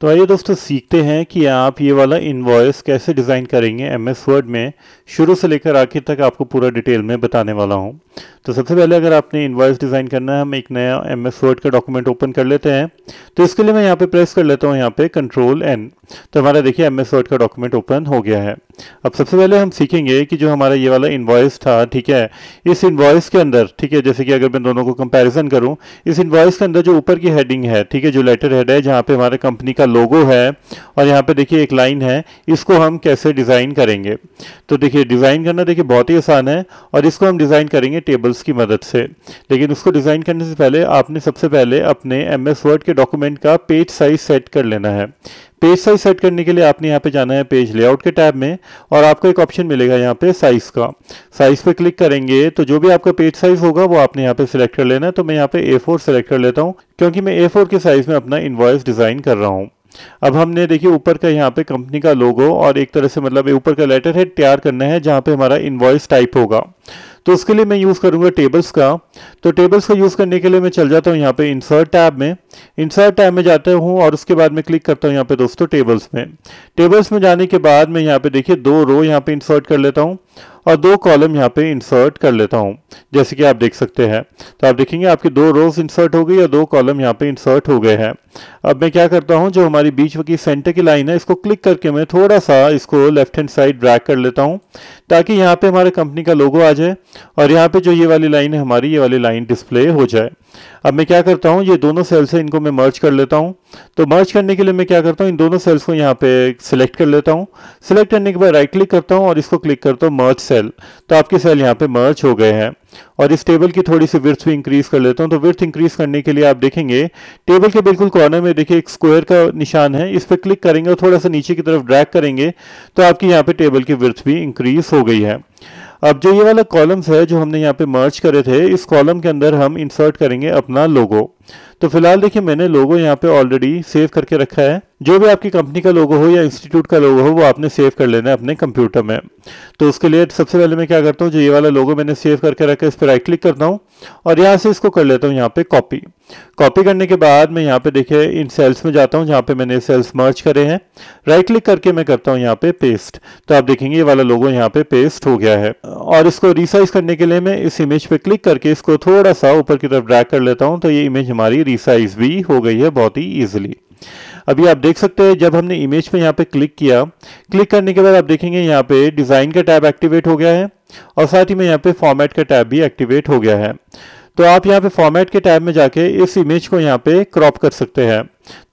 तो आइए दोस्तों सीखते हैं कि आप ये वाला इनवॉइस कैसे डिज़ाइन करेंगे एमएस वर्ड में। शुरू से लेकर आखिर तक आपको पूरा डिटेल में बताने वाला हूँ। तो सबसे पहले अगर आपने इनवॉइस डिज़ाइन करना है, हम एक नया एमएस वर्ड का डॉक्यूमेंट ओपन कर लेते हैं। तो इसके लिए मैं यहाँ पे प्रेस कर लेता हूँ यहाँ पे Ctrl+N। तो हमारा देखिए एमएस वर्ड का डॉक्यूमेंट ओपन हो गया है। अब सबसे पहले हम सीखेंगे कि जो हमारा ये वाला इनवॉइस था, ठीक है, इस इनवॉइस के अंदर, ठीक है, जैसे कि अगर मैं दोनों को कंपैरिजन करूं, इस इनवॉइस के अंदर जो ऊपर की हेडिंग है, ठीक है, जो लेटर हेड है जहां पे हमारे कंपनी का लोगो है और यहाँ पे देखिए एक लाइन है, इसको हम कैसे डिज़ाइन करेंगे। तो देखिए डिज़ाइन करना देखिए बहुत ही आसान है और इसको हम डिज़ाइन करेंगे टेबल्स की मदद से। लेकिन उसको डिज़ाइन करने से पहले आपने सबसे पहले अपने एमएस वर्ड के डॉक्यूमेंट का पेज साइज सेट कर लेना है। पेज साइज सेट करने के लिए आपने यहाँ पे जाना है पेज लेआउट के टैब में और आपको एक ऑप्शन मिलेगा यहाँ पे साइज का। साइज पे क्लिक करेंगे तो जो भी आपका पेज साइज होगा वो आपने यहाँ पे सिलेक्ट कर लेना है। तो मैं यहाँ पे A4 सिलेक्ट कर लेता हूँ क्योंकि मैं A4 के साइज में अपना इनवॉइस डिज़ाइन कर रहा हूँ। अब हमने देखिए ऊपर का यहाँ पे कंपनी का लोगो और एक तरह से मतलब ऊपर का लेटर हेड तैयार करना है जहाँ पे हमारा इनवॉइस टाइप होगा। तो उसके लिए मैं यूज़ करूँगा टेबल्स का। तो टेबल्स को यूज़ करने के लिए मैं चल जाता हूँ यहाँ पे इंसर्ट टैब में। इंसर्ट टैब में जाता हूँ और उसके बाद मैं क्लिक करता हूँ यहाँ पे दोस्तों टेबल्स में। टेबल्स में जाने के बाद मैं यहाँ पे देखिए 2 रो यहाँ पे इंसर्ट कर लेता हूँ और 2 कॉलम यहाँ पे इंसर्ट कर लेता हूँ, जैसे कि आप देख सकते हैं। तो आप देखेंगे आपकी 2 रोज इंसर्ट हो गई और 2 कॉलम यहाँ पे इंसर्ट हो गए हैं। अब मैं क्या करता हूँ, जो हमारी बीच की सेंटर की लाइन है इसको क्लिक करके मैं थोड़ा सा इसको लेफ्ट हैंड साइड ड्रैग कर लेता हूँ ताकि यहाँ पे हमारे कंपनी का लोगो आ जाए और यहाँ पे जो ये वाली लाइन है हमारी, ये वाली लाइन डिस्प्ले हो जाए। अब मैं क्या करता हूँ, ये दोनों सेल्स है इनको मैं मर्ज कर लेता हूँ। तो मर्ज करने के लिए मैं क्या करता हूँ, इन दोनों सेल्स को यहाँ पे सिलेक्ट कर लेता हूँ। सिलेक्ट करने के बाद राइट क्लिक करता हूँ और इसको क्लिक करता हूँ मर्ज सेल। तो आपके सेल यहाँ पे मर्ज हो गए हैं। और इस टेबल की थोड़ी सी विड्थ भी इंक्रीज कर लेता हूँ। तो विड्थ इंक्रीज करने के लिए आप देखेंगे टेबल के बिल्कुल कॉर्नर में देखिए एक स्क्वायर का निशान है, इस पर क्लिक करेंगे और थोड़ा सा नीचे की तरफ ड्रैग करेंगे तो आपकी यहाँ पे टेबल की विड्थ भी इंक्रीज हो गई है। अब जो ये वाला कॉलम्स है जो हमने यहाँ पे मर्ज करे थे, इस कॉलम के अंदर हम इंसर्ट करेंगे अपना लोगो। तो फिलहाल देखिए मैंने लोगो यहाँ पे ऑलरेडी सेव करके रखा है। जो भी आपकी कंपनी का लोगो हो या इंस्टीट्यूट का लोगो हो वो आपने सेव कर लेना है अपने कंप्यूटर में। तो उसके लिए सबसे पहले मैं क्या करता हूँ, जो ये वाला लोगो मैंने सेव करके रखा है इस पर राइट क्लिक करता हूँ और यहाँ से इसको कर लेता हूँ यहाँ पे कॉपी। कॉपी करने के बाद मैं यहाँ पे देखिए इन सेल्स में जाता हूँ जहाँ पे मैंने सेल्स मर्ज करे हैं। राइट क्लिक करके मैं करता हूँ यहाँ पे पेस्ट। तो आप देखेंगे ये वाला लोगो यहाँ पे पेस्ट हो गया है। और इसको रिसाइज करने के लिए मैं इस इमेज पे क्लिक करके इसको थोड़ा सा ऊपर की तरफ ड्रैग कर लेता हूँ। तो ये इमेज हमारी रिसाइज भी हो गई है बहुत ही ईजिली। अभी आप देख सकते हैं जब हमने इमेज पे यहाँ पे क्लिक किया, क्लिक करने के बाद आप देखेंगे यहाँ पे डिज़ाइन का टैब एक्टिवेट हो गया है और साथ ही में यहाँ पे फॉर्मेट का टैब भी एक्टिवेट हो गया है। तो आप यहाँ पे फॉर्मेट के टैब में जाके इस इमेज को यहाँ पे क्रॉप कर सकते हैं।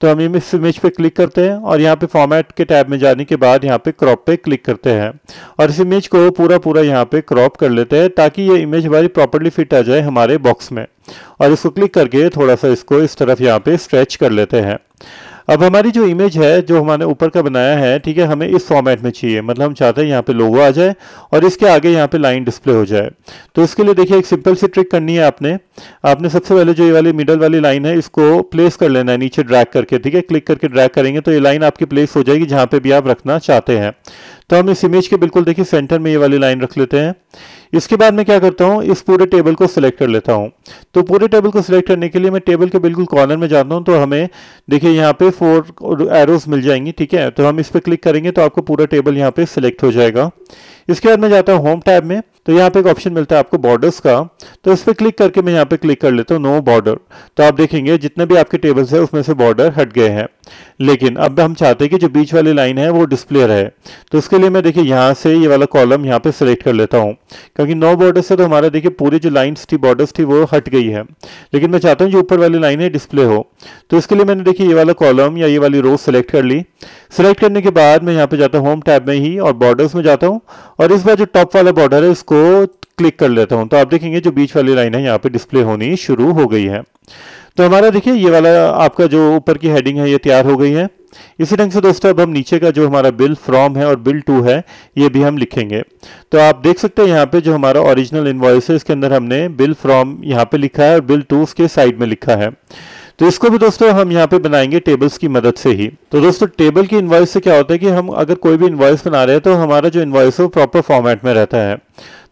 तो हम इस इमेज पे क्लिक करते हैं और यहाँ पे फॉर्मेट के टैब में जाने के बाद यहाँ पे क्रॉप पे क्लिक करते हैं और इस इमेज को पूरा यहाँ पे क्रॉप कर लेते हैं ताकि ये इमेज हमारी प्रॉपर्ली फिट आ जाए हमारे बॉक्स में। और इसको क्लिक करके थोड़ा सा इसको इस तरफ यहाँ पे स्ट्रेच कर लेते हैं। अब हमारी जो इमेज है जो हमने ऊपर का बनाया है, ठीक है, हमें इस फॉर्मेट में चाहिए, मतलब हम चाहते हैं यहाँ पे लोगो आ जाए और इसके आगे यहाँ पे लाइन डिस्प्ले हो जाए। तो इसके लिए देखिए एक सिंपल सी ट्रिक करनी है आपने सबसे पहले जो ये वाली मिडल वाली लाइन है इसको प्लेस कर लेना है नीचे ड्रैग करके, ठीक है, क्लिक करके ड्रैग करेंगे तो ये लाइन आपकी प्लेस हो जाएगी जहाँ पे भी आप रखना चाहते हैं। तो हम इस इमेज के बिल्कुल देखिए सेंटर में ये वाली लाइन रख लेते हैं। इसके बाद मैं क्या करता हूँ, इस पूरे टेबल को सिलेक्ट कर लेता हूँ। तो पूरे टेबल को सिलेक्ट करने के लिए मैं टेबल के बिल्कुल कॉर्नर में जाता हूँ। तो हमें देखिए यहाँ पे 4 एरोज मिल जाएंगी, ठीक है। तो हम इस पर क्लिक करेंगे तो आपको पूरा टेबल यहाँ पे सिलेक्ट हो जाएगा। इसके बाद मैं जाता हूँ होम टैब में। तो यहाँ पे एक ऑप्शन मिलता है आपको बॉर्डर्स का। तो इस पर क्लिक करके मैं यहाँ पे क्लिक कर लेता हूँ नो बॉर्डर। तो आप देखेंगे जितने भी आपके टेबल्स है उसमें से बॉर्डर हट गए हैं। लेकिन अब हम चाहते हैं कि जो बीच वाली लाइन है वो डिस्प्ले रहे। तो उसके लिए मैं देखिए यहाँ से ये वाला कॉलम यहाँ पे सिलेक्ट कर लेता हूँ क्योंकि नो बॉर्डर से तो हमारा देखिए पूरी जो लाइन्स थी, बॉर्डर्स थी, वो हट गई है। लेकिन मैं चाहता हूँ जो ऊपर वाली लाइन है डिस्प्ले हो। तो इसके लिए मैंने देखिए ये वाला कॉलम या ये वाली रो सेलेक्ट कर ली। सेलेक्ट करने के बाद मैं यहाँ पे जाता हूँ होम टैब में ही और बॉर्डर्स में जाता हूँ और इस बार जो टॉप वाला बॉर्डर है इसको क्लिक कर लेता हूँ। तो आप देखेंगे जो बीच वाली लाइन है यहाँ पे डिस्प्ले होनी शुरू हो गई है। तो हमारा देखिए ये वाला आपका जो ऊपर की हेडिंग है ये तैयार हो गई है। इसी ढंग से दोस्तों अब हम नीचे का जो हमारा बिल फ्रॉम है और बिल टू है ये भी हम लिखेंगे। तो आप देख सकते हैं यहाँ पे जो हमारा ओरिजिनल इनवॉइस है इसके अंदर हमने बिल फ्रॉम यहाँ पे लिखा है और बिल टू उसके साइड में लिखा है। तो इसको भी दोस्तों हम यहाँ पे बनाएंगे टेबल्स की मदद से ही। तो दोस्तों टेबल की इनवॉइस से क्या होता है कि हम अगर कोई भी इनवॉइस बना रहे हैं तो हमारा जो इनवॉइस है वो प्रॉपर फॉर्मेट में रहता है।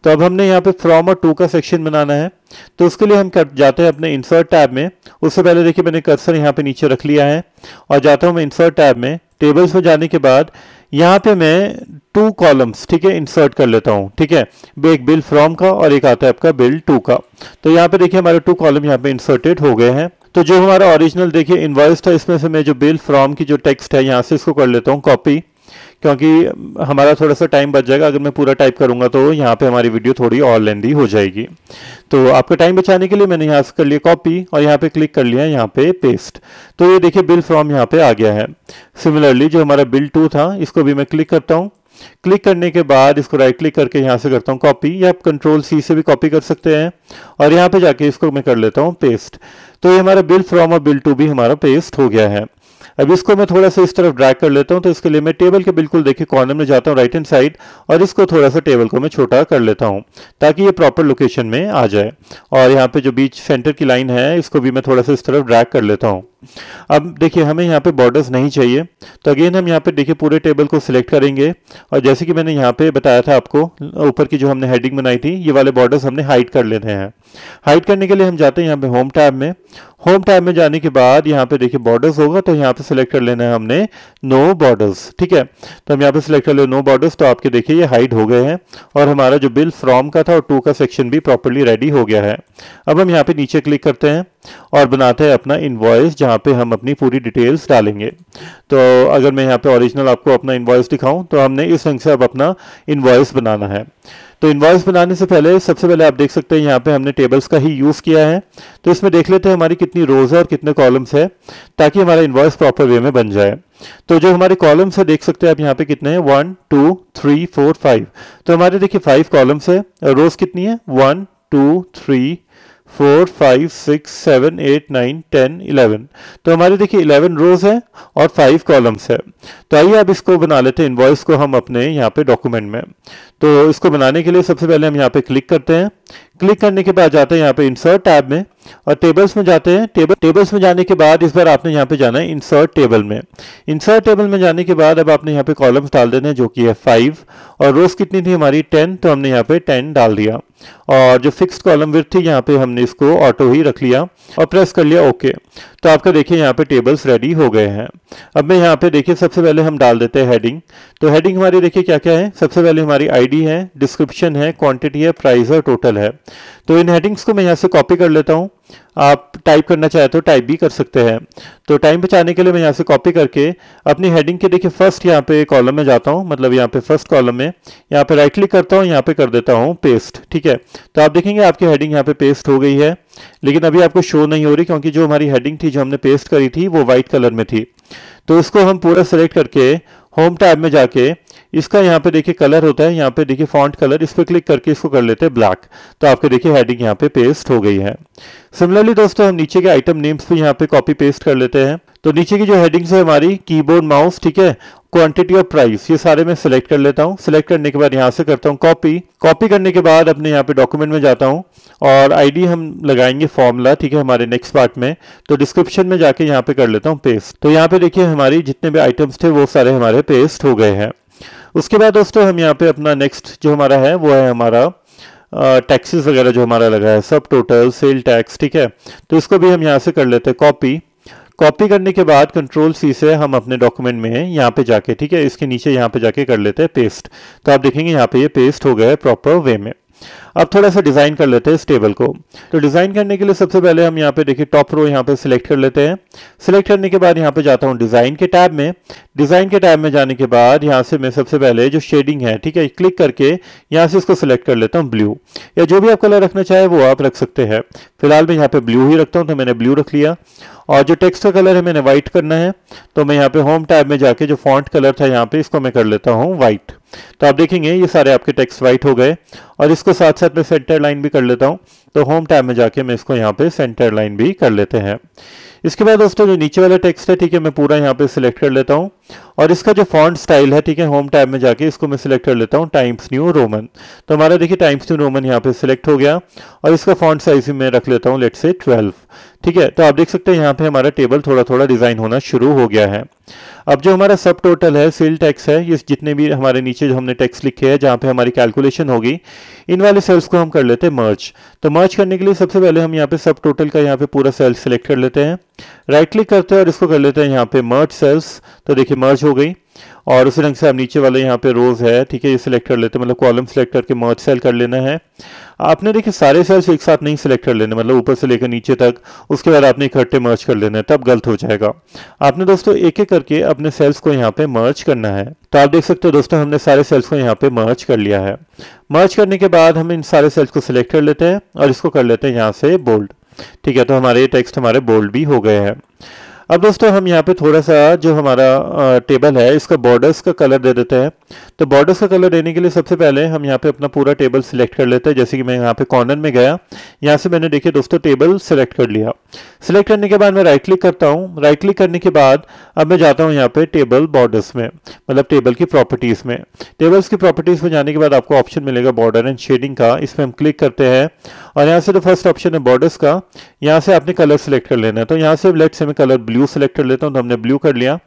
तो अब हमने यहाँ पे फ्रॉम और टू का सेक्शन बनाना है, तो उसके लिए हम जाते हैं अपने इंसर्ट टैब में। उससे पहले देखिए मैंने कर्सर यहाँ पे नीचे रख लिया है और जाता हूँ मैं इंसर्ट टैब में। टेबल्स में जाने के बाद यहाँ पे मैं 2 कॉलम्स, ठीक है, इंसर्ट कर लेता हूँ, ठीक है। एक बिल फ्रॉम का और एक आता है आपका बिल टू का। तो यहाँ पे देखिए हमारे 2 कॉलम यहाँ पे इंसर्टेड हो गए हैं। तो जो हमारा ओरिजिनल देखिए इनवॉइस था, इसमें से मैं जो बिल फ्रॉम की जो टेक्स्ट है यहाँ से इसको कर लेता हूँ कॉपी, क्योंकि हमारा थोड़ा सा टाइम बच जाएगा। अगर मैं पूरा टाइप करूंगा तो यहाँ पे हमारी वीडियो थोड़ी और लेंदी हो जाएगी। तो आपका टाइम बचाने के लिए मैंने यहाँ से कर लिया कॉपी और यहाँ पे क्लिक कर लिया यहाँ पे पेस्ट। तो ये देखिए बिल फ्रॉम यहाँ पे आ गया है। सिमिलरली जो हमारा बिल टू था इसको भी मैं क्लिक करता हूँ। क्लिक करने के बाद इसको राइट क्लिक करके यहाँ से करता हूँ कॉपी, या आप कंट्रोल सी से भी कॉपी कर सकते हैं और यहाँ पे जाके इसको मैं कर लेता हूँ पेस्ट। तो ये हमारा बिल फ्रॉम और बिल टू भी हमारा पेस्ट हो गया है। अब इसको मैं थोड़ा सा इस तरफ ड्रैग कर लेता हूं, तो इसके लिए मैं टेबल के बिल्कुल देखिए कॉर्नर में जाता हूं राइट हैंड साइड और इसको थोड़ा सा टेबल को मैं छोटा कर लेता हूं ताकि ये प्रॉपर लोकेशन में आ जाए। और यहाँ पे जो बीच सेंटर की लाइन है इसको भी मैं थोड़ा सा इस तरफ ड्रैग कर लेता हूं। अब देखिए हमें यहाँ पे बॉर्डर्स नहीं चाहिए, तो अगेन हम यहाँ पे देखिए पूरे टेबल को सिलेक्ट करेंगे और जैसे कि मैंने यहाँ पे बताया था आपको, ऊपर की जो हमने हेडिंग बनाई थी ये वाले बॉर्डर्स हमने हाइड कर लेने हैं। हाइड करने के लिए हम जाते हैं यहाँ पे होम टैब में। होम टैब में जाने के बाद यहाँ पे देखिए बॉर्डर्स होगा, तो यहाँ पे सिलेक्ट कर लेना है हमने नो बॉर्डर्स, ठीक है। तो हम यहाँ पे सिलेक्ट कर ले नो बॉर्डर्स, तो आपके देखिए ये हाइड हो गए हैं और हमारा जो बिल फ्रॉम का था और टू का सेक्शन भी प्रॉपरली रेडी हो गया है। अब हम यहाँ पे नीचे क्लिक करते हैं और बनाते हैं अपना इनवॉइस जहाँ पे हम अपनी पूरी डिटेल्स डालेंगे। तो अगर मैं यहाँ पे ओरिजिनल आपको अपना इनवॉइस दिखाऊं तो हमने इस ढंग से अब अपना इनवॉइस बनाना है। तो इनवॉइस बनाने से पहले सबसे पहले आप देख सकते हैं यहाँ पे हमने टेबल्स का ही यूज़ किया है। तो इसमें देख लेते हैं हमारी कितनी रोज है और कितने कॉलम्स है, ताकि हमारा इनवॉइस प्रॉपर वे में बन जाए। तो जो हमारे कॉलम्स है देख सकते हैं आप यहाँ पे कितने हैं, 1 2 3 4 5। तो हमारे देखिए 5 कॉलम्स है। रोज कितनी है, 1 2 3 4 5 6 7 8 9 10 11। तो हमारे देखिए 11 रोज है और 5 कॉलम्स है। तो आइए अब इसको बना लेते हैं इनवॉइस को हम अपने यहाँ पे डॉक्यूमेंट में। तो इसको बनाने के लिए सबसे पहले हम यहाँ पे क्लिक करते हैं। क्लिक करने के बाद जाते हैं यहाँ पे इंसर्ट टैब में और टेबल्स में जाते हैं। टेबल्स में जाने के बाद इस बार आपने यहाँ पे जाना है इंसर्ट टेबल में। इंसर्ट टेबल में जाने के बाद अब आपने यहाँ पे कॉलम्स डाल देने हैं जो कि है 5 और रोज कितनी थी हमारी 10, तो हमने यहाँ पे 10 डाल दिया और जो फिक्स्ड कॉलम विड्थ थी यहाँ पे हमने इसको ऑटो ही रख लिया और प्रेस कर लिया ओके। तो आपका देखिए यहाँ पे टेबल्स रेडी हो गए हैं। अब मैं यहाँ पे देखिए सबसे पहले हम डाल देते हैं हेडिंग। तो हेडिंग हमारी देखिए क्या क्या है, सबसे पहले हमारी आईडी है, डिस्क्रिप्शन है, क्वांटिटी है, प्राइस और टोटल है। तो इन हेडिंग्स को मैं यहाँ से कॉपी कर लेता हूँ। आप टाइप करना चाहे तो टाइप भी कर सकते हैं। तो टाइम बचाने के लिए मैं यहाँ से कॉपी करके अपनी हेडिंग के देखिए फर्स्ट यहाँ पे कॉलम में जाता हूँ, मतलब यहाँ पे फर्स्ट कॉलम में यहाँ पे राइट क्लिक करता हूँ, यहाँ पे कर देता हूँ पेस्ट, ठीक है। तो आप देखेंगे आपकी हेडिंग यहाँ पे पेस्ट हो गई है, लेकिन अभी आपको शो नहीं हो रही क्योंकि जो हमारी हेडिंग थी जो हमने पेस्ट करी थी वो व्हाइट कलर में थी। तो इसको हम पूरा सेलेक्ट करके होम टैब में जाके इसका यहाँ पे देखिए कलर होता है, यहाँ पे देखिए फॉन्ट कलर, इस पर क्लिक करके इसको कर लेते हैं ब्लैक। तो आपके देखिए हेडिंग यहाँ पे पेस्ट हो गई है। सिमिलरली दोस्तों हम नीचे के आइटम नेम्स पे यहाँ पे कॉपी पेस्ट कर लेते हैं। तो नीचे की जो हेडिंग्स है हमारी कीबोर्ड, माउस, ठीक है, क्वांटिटी और प्राइस, ये सारे मैं सिलेक्ट कर लेता हूँ। सिलेक्ट करने के बाद यहाँ से करता हूँ कॉपी। कॉपी करने के बाद अपने यहाँ पे डॉक्यूमेंट में जाता हूँ और आईडी हम लगाएंगे फॉर्मूला, ठीक है, हमारे नेक्स्ट पार्ट में। तो डिस्क्रिप्शन में जाके यहाँ पे कर लेता हूँ पेस्ट। तो यहाँ पे देखिए हमारी जितने भी आइटम्स थे वो सारे हमारे पेस्ट हो गए हैं। उसके बाद दोस्तों हम यहाँ पे अपना नेक्स्ट जो हमारा है वो है हमारा टैक्सेस वगैरह जो हमारा लगा है, सब टोटल, सेल टैक्स, ठीक है। तो इसको भी हम यहाँ से कर लेते हैं कॉपी। कॉपी करने के बाद कंट्रोल सी से हम अपने डॉक्यूमेंट में यहाँ पे जाके, ठीक है, इसके नीचे यहाँ पे जाके कर लेते हैं पेस्ट। तो आप देखेंगे यहाँ पे ये पेस्ट हो गया है प्रॉपर वे में। अब थोड़ा सा डिजाइन कर लेते हैं इस टेबल को। तो डिजाइन करने के लिए सबसे पहले हम यहाँ पे देखिए टॉप रो यहाँ पे सिलेक्ट कर लेते हैं। सिलेक्ट करने के बाद यहाँ पे जाता हूँ डिजाइन के टैब में। डिजाइन के टैब में जाने के बाद यहाँ से मैं सबसे पहले जो शेडिंग है, ठीक है, क्लिक करके यहाँ से इसको सिलेक्ट कर लेता हूँ ब्लू, या जो भी आप कलर रखना चाहे वो आप रख सकते हैं। फिलहाल मैं यहाँ पे ब्लू ही रखता हूँ, तो मैंने ब्लू रख लिया। और जो टेक्स्ट का कलर है मैंने व्हाइट करना है, तो मैं यहाँ पे होम टैब में जाके जो फॉन्ट कलर था यहाँ पे इसको मैं कर लेता हूँ व्हाइट। तो आप देखेंगे ये सारे आपके टेक्स्ट व्हाइट हो गए। और इसको साथ साथ में सेंटर लाइन भी कर लेता हूँ। तो होम टैब में जाके मैं इसको यहाँ पे सेंटर लाइन भी कर लेते हैं। इसके बाद दोस्तों जो नीचे वाला टेक्स्ट है, ठीक है, मैं पूरा यहाँ पे सिलेक्ट कर लेता हूँ और इसका जो फॉन्ट स्टाइल है, ठीक है, होम टैब में जाके इसको मैं सिलेक्ट कर लेता हूँ टाइम्स न्यू रोमन। तो हमारा देखिए टाइम्स न्यू रोमन यहाँ पे सिलेक्ट हो गया और इसका फॉन्ट साइज में रख लेता हूँ लेट्स से 12। ठीक है, तो आप देख सकते हैं यहाँ पे हमारा टेबल थोड़ा थोड़ा डिजाइन होना शुरू हो गया है। अब जो हमारा सब टोटल है, सेल टैक्स है, ये जितने भी हमारे नीचे जो हमने टैक्स लिखे हैं जहाँ पे हमारी कैलकुलेशन होगी, इन वाले सेल्स को हम कर लेते हैं मर्ज। तो मर्ज करने के लिए सबसे पहले हम यहाँ पे सब टोटल का यहाँ पे पूरा सेल सेलेक्ट कर लेते हैं, राइट क्लिक करते हैं और इसको कर लेते हैं यहाँ पे मर्ज सेल्स। तो देखिए मर्ज हो गई। और उसी ढंग से हम नीचे वाले यहाँ पे रोज है, ठीक है, ये सिलेक्ट कर लेते हैं, मतलब कॉलम सेलेक्ट करके मर्ज सेल कर लेना है। आपने देखिए सारे सेल्स एक साथ नहीं सिलेक्ट कर लेने, मतलब ऊपर से लेकर नीचे तक, उसके बाद आपने इकट्ठे मर्ज कर लेना है, तब गलत हो जाएगा। आपने दोस्तों एक एक करके अपने सेल्स को यहाँ पे मर्ज करना है। तो आप देख सकते हो दोस्तों हमने सारे सेल्स को यहाँ पे मर्ज कर लिया है। मर्ज करने के बाद हम इन सारे सेल्स को सिलेक्ट कर लेते हैं और इसको कर लेते हैं यहाँ से बोल्ड। ठीक है, तो हमारे टेक्स्ट हमारे बोल्ड भी हो गए हैं। अब दोस्तों हम यहाँ पे थोड़ा सा जो हमारा टेबल है इसका बॉर्डर्स का कलर दे देते हैं। तो बॉर्डर्स का कलर देने के लिए सबसे पहले हम यहाँ पे अपना पूरा टेबल सिलेक्ट कर लेते हैं। जैसे कि मैं यहाँ पे कॉर्नर में गया, यहाँ से मैंने देखिए दोस्तों टेबल सिलेक्ट कर लिया। सिलेक्ट करने के बाद मैं राइट क्लिक करता हूँ। राइट क्लिक करने के बाद अब मैं जाता हूँ यहाँ पे टेबल बॉर्डर्स में, मतलब टेबल की प्रॉपर्टीज में। टेबल्स की प्रॉपर्टीज में जाने के बाद आपको ऑप्शन मिलेगा बॉर्डर एंड शेडिंग का, इसमें हम क्लिक करते हैं और यहाँ से जो फर्स्ट ऑप्शन है बॉर्डर्स का, यहाँ से आपने कलर सेलेक्ट कर लेना है। तो यहाँ से लेट्स से मैं कलर ब्लू सेलेक्ट कर लेता हूँ, तो हमने ब्लू कर लिया।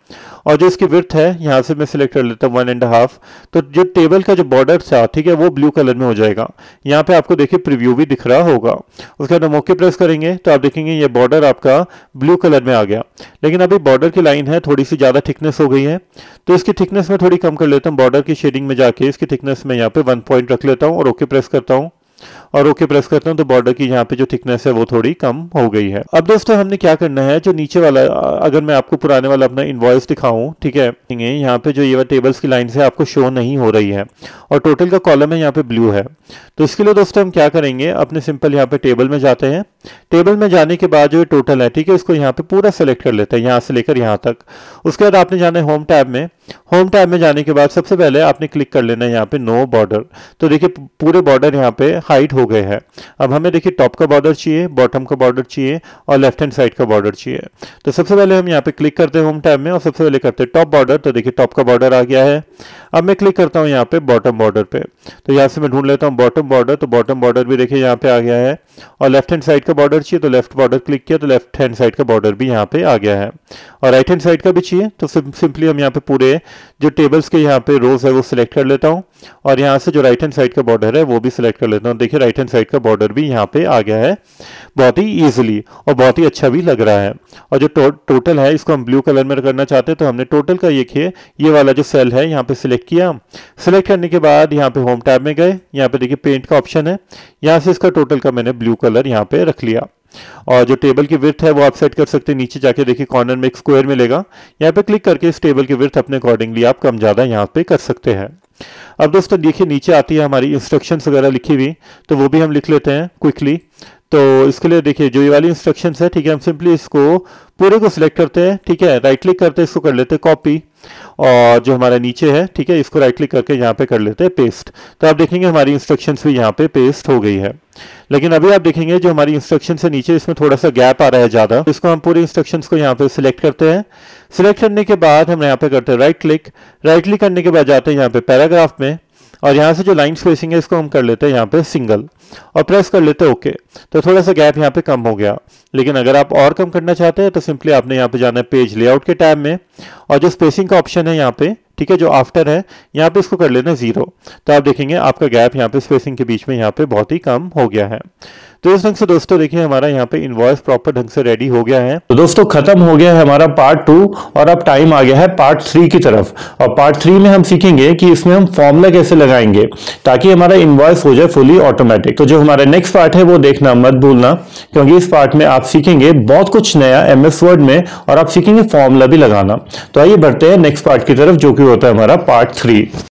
और जो इसकी विड्थ है यहाँ से मैं सिलेक्ट कर लेता हूँ 1.5। तो जो टेबल का जो बॉर्डर था, ठीक है, वो ब्लू कलर में हो जाएगा। यहाँ पे आपको देखिए प्रीव्यू भी दिख रहा होगा। उसके बाद हम ओके प्रेस करेंगे तो आप देखेंगे ये बॉर्डर आपका ब्लू कलर में आ गया। लेकिन अभी बॉर्डर की लाइन है थोड़ी सी ज़्यादा थिकनेस हो गई है, तो इसकी थिकनेस में थोड़ी कम कर लेता हूँ। बॉर्डर की शेडिंग में जाके इसकी थिकनेस में यहाँ पे 1 पॉइंट रख लेता हूँ और ओके प्रेस करता हूँ। और ओके प्रेस करता हूं तो बॉर्डर की यहाँ पे जो थिकनेस है वो थोड़ी कम हो गई है। अब दोस्तों हमने क्या करना है, जो नीचे वाला, अगर मैं आपको पुराने वाला अपना इनवॉइस दिखाऊं, ठीक है, यहाँ पे जो ये टेबल्स की लाइन है आपको शो नहीं हो रही है और टोटल का कॉलम है यहाँ पे ब्लू है। तो इसके लिए दोस्तों हम क्या करेंगे, अपने सिंपल यहाँ पे टेबल में जाते हैं। टेबल में जाने के बाद जो ये टोटल है, ठीक है, इसको यहाँ पे पूरा सेलेक्ट कर लेते हैं यहाँ से लेकर यहाँ तक। उसके बाद आपने जाना है होम टैब में। होम टैब में जाने के बाद सबसे पहले आपने क्लिक कर लेना है यहाँ पे नो बॉर्डर। तो देखिए पूरे बॉर्डर यहाँ पे हाइड हो गए हैं। अब हमें देखिए टॉप का बॉर्डर चाहिए, बॉटम का बॉर्डर चाहिए और लेफ्ट हैंड साइड का बॉर्डर चाहिए। तो सबसे पहले हम यहाँ पे क्लिक करते हैं होम टैब में और सबसे पहले करते हैं टॉप बॉर्डर। तो देखिए टॉप का बॉर्डर आ गया है। अब मैं क्लिक करता हूँ यहाँ पे बॉटम बॉर्डर पे, तो यहाँ से मैं ढूंढ लेता हूँ बॉटम बॉर्डर। तो बॉटम बॉर्डर भी देखिए यहाँ पे आ गया है। और लेफ्ट हैंड साइड का बॉर्डर चाहिए तो लेफ्ट बॉर्डर क्लिक किया तो लेफ्ट हैंड साइड का बॉर्डर भी यहाँ पे आ गया है। और राइट हैंड साइड का भी चाहिए तो सिंपली हम यहाँ पे पूरे जो टेबल्स के यहाँ पे रोज है वो सिलेक्ट कर लेता हूँ और यहाँ से जो राइट हैंड साइड का बॉर्डर है वो भी सिलेक्ट कर लेता हूँ। देखिए राइट हैंड साइड का बॉर्डर भी यहाँ पे आ गया है, बहुत ही ईजिली और बहुत ही अच्छा भी लग रहा है। और जो टोटल है इसको हम ब्लू कलर में करना चाहते हैं तो हमने टोटल का ये वाला जो सेल है यहाँ पे सिलेक्ट किया। सिलेक्ट करने के बाद यहाँ पे होम टैब में गए, यहाँ पे देखिए पेंट का ऑप्शन है, यहाँ से इसका टोटल का मैंने ब्लू कलर यहाँ पे रख लिया। और जो टेबल की विड्थ है वो आप सेट कर सकते हैं, नीचे जाके देखिए कॉर्नर में एक स्क्वायर मिलेगा, यहाँ पे क्लिक करके इस टेबल की विड्थ अपने अकॉर्डिंगली आप कम ज़्यादा यहाँ पे कर सकते हैं। अब दोस्तों देखिए नीचे आती है हमारी इंस्ट्रक्शंस वगैरह लिखी हुई, तो वो भी हम लिख लेते हैं क्विकली। तो इसके लिए देखिए जो ये वाली इंस्ट्रक्शंस है, ठीक है, हम सिंपली इसको पूरे को सिलेक्ट करते हैं, ठीक है, राइट क्लिक करते हैं, इसको कर लेते हैं कॉपी और जो हमारा नीचे है, ठीक है, इसको राइट क्लिक करके यहाँ पे कर लेते हैं पेस्ट। तो आप देखेंगे हमारी इंस्ट्रक्शंस भी यहाँ पे पेस्ट हो गई है। लेकिन अभी आप देखेंगे जो हमारी इंस्ट्रक्शन से नीचे इसमें थोड़ा सा गैप आ रहा है ज़्यादा, इसको हम पूरे इंस्ट्रक्शंस को यहाँ पे सिलेक्ट करते हैं। सिलेक्ट करने के बाद हम यहाँ पे करते हैं राइट क्लिक करने के बाद जाते हैं यहाँ पे पैराग्राफ में और यहाँ से जो लाइन स्पेसिंग है इसको हम कर लेते हैं यहाँ पे सिंगल और प्रेस कर लेते हैं ओके। तो थोड़ा सा गैप यहाँ पे कम हो गया। लेकिन अगर आप और कम करना चाहते हैं तो सिंपली आपने यहाँ पे जाना है पेज लेआउट के टैब में और जो स्पेसिंग का ऑप्शन है यहाँ पे, ठीक है, जो आफ्टर है यहाँ पे इसको कर लेना 0। तो आप देखेंगे आपका गैप यहाँ पे स्पेसिंग के बीच में यहाँ पे बहुत ही कम हो गया है। तो इस ढंग से दोस्तों देखिए हमारा यहाँ पे इनवॉइस प्रॉपर ढंग से रेडी हो गया है। तो दोस्तों खत्म हो गया है हमारा पार्ट 2 और अब टाइम आ गया है पार्ट 3 की तरफ। और पार्ट 3 में हम सीखेंगे कि इसमें हम फॉर्मूला कैसे लगाएंगे ताकि हमारा इनवॉइस हो जाए फुली ऑटोमेटिक। तो जो हमारा नेक्स्ट पार्ट है वो देखना मत भूलना, क्योंकि इस पार्ट में आप सीखेंगे बहुत कुछ नया MS वर्ड में और आप सीखेंगे फॉर्मूला भी लगाना। तो आइए बढ़ते हैं नेक्स्ट पार्ट की तरफ जो कि होता है हमारा पार्ट 3।